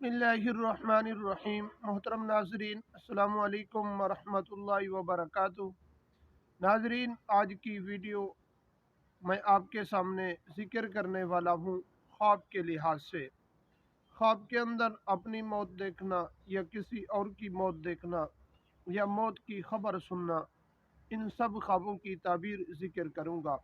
बिस्मिल्लाहिर्रहमानिर्रहीम। मोहतरम नाजरीन, अस्सलामु अलैकुम वरहमतुल्लाहि वबरकातुह। नाजरीन, आज की वीडियो मैं आपके सामने ज़िक्र करने वाला हूँ ख्वाब के लिहाज से। ख्वाब के अंदर अपनी मौत देखना या किसी और की मौत देखना या मौत की खबर सुनना, इन सब ख्वाबों की ताबीर ज़िक्र करूँगा।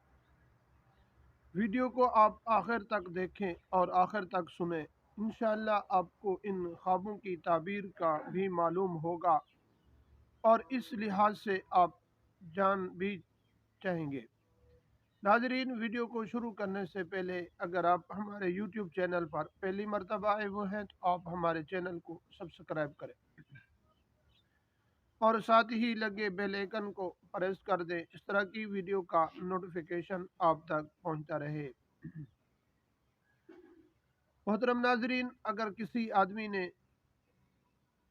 वीडियो को आप आखिर तक देखें और आखिर तक सुनें। इंशाअल्लाह आपको इन ख्वाबों की ताबीर का भी मालूम होगा और इस लिहाज से आप जान भी चाहेंगे। नाजरीन, वीडियो को शुरू करने से पहले अगर आप हमारे YouTube चैनल पर पहली मर्तबा आए हुए हैं तो आप हमारे चैनल को सब्सक्राइब करें और साथ ही लगे बेल आइकन को प्रेस कर दें। इस तरह की वीडियो का नोटिफिकेशन आप तक पहुंचता रहे। मोहतरम नाजरीन, अगर किसी आदमी ने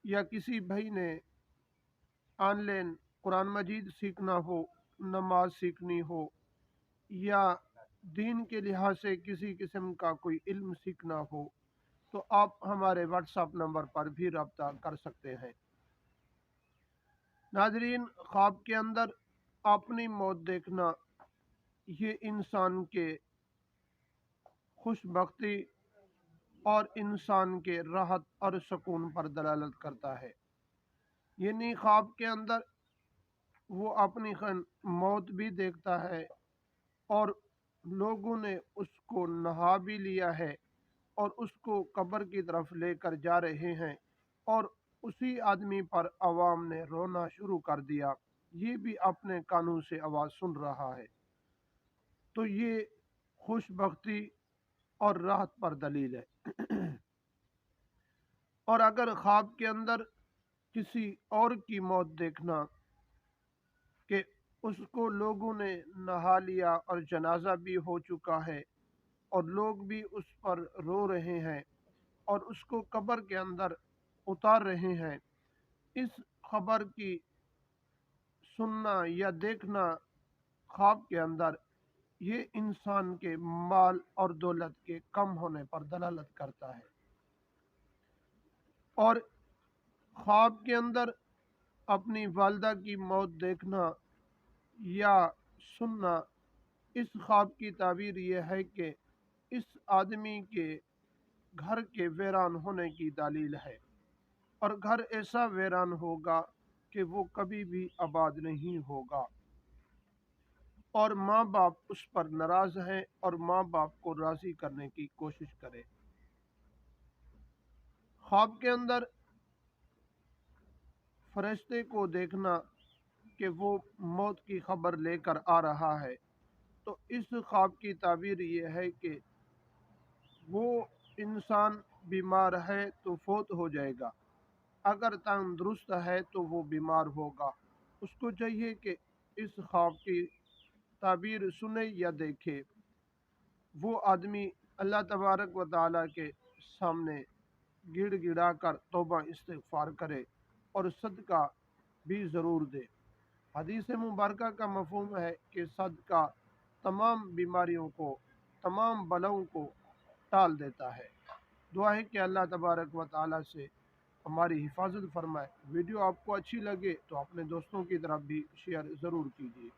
या किसी भाई ने ऑनलाइन कुरान मजीद सीखना हो, नमाज सीखनी हो या दीन के लिहाज से किसी किस्म का कोई इल्म सीखना हो तो आप हमारे व्हाट्सएप नंबर पर भी रब्ता कर सकते हैं। नाजरीन, ख्वाब के अंदर अपनी मौत देखना ये इंसान के खुशबख्ती और इंसान के राहत और सुकून पर दलालत करता है। यानी ख्वाब के अंदर वो अपनी मौत भी देखता है और लोगों ने उसको नहा भी लिया है और उसको कब्र की तरफ लेकर जा रहे हैं और उसी आदमी पर अवाम ने रोना शुरू कर दिया। ये भी अपने कानों से आवाज़ सुन रहा है। तो ये खुशबख्ती और राहत पर दलील है। और अगर ख्वाब के अंदर किसी और की मौत देखना कि उसको लोगों ने नहा लिया और जनाजा भी हो चुका है और लोग भी उस पर रो रहे हैं और उसको कब्र के अंदर उतार रहे हैं, इस खबर की सुनना या देखना ख्वाब के अंदर ये इंसान के माल और दौलत के कम होने पर दलालत करता है। और ख्वाब के अंदर अपनी वालदा की मौत देखना या सुनना, इस ख्वाब की ताबीर यह है कि इस आदमी के घर के वीरान होने की दलील है और घर ऐसा वीरान होगा कि वो कभी भी आबाद नहीं होगा और माँ बाप उस पर नाराज हैं और माँ बाप को राज़ी करने की कोशिश करे। ख्वाब के अंदर फरिश्ते को देखना कि वो मौत की खबर लेकर आ रहा है, तो इस ख्वाब की ताबीर ये है कि वो इंसान बीमार है तो फौत हो जाएगा, अगर तंदुरुस्त है तो वो बीमार होगा। उसको चाहिए कि इस ख्वाब की ताबीर सुने या देखे। वो आदमी अल्लाह तबारक व तआला के सामने गिड़ कर तौबा इस्तिग़फ़ार करे और सदका भी ज़रूर दे। हदीस मुबारक का मफ़हूम है कि सदका तमाम बीमारियों को, तमाम बलाओं को टाल देता है। दुआ है कि अल्लाह तबारक व तआला से हमारी हिफाजत फरमाए। वीडियो आपको अच्छी लगे तो अपने दोस्तों की तरफ भी शेयर ज़रूर कीजिए।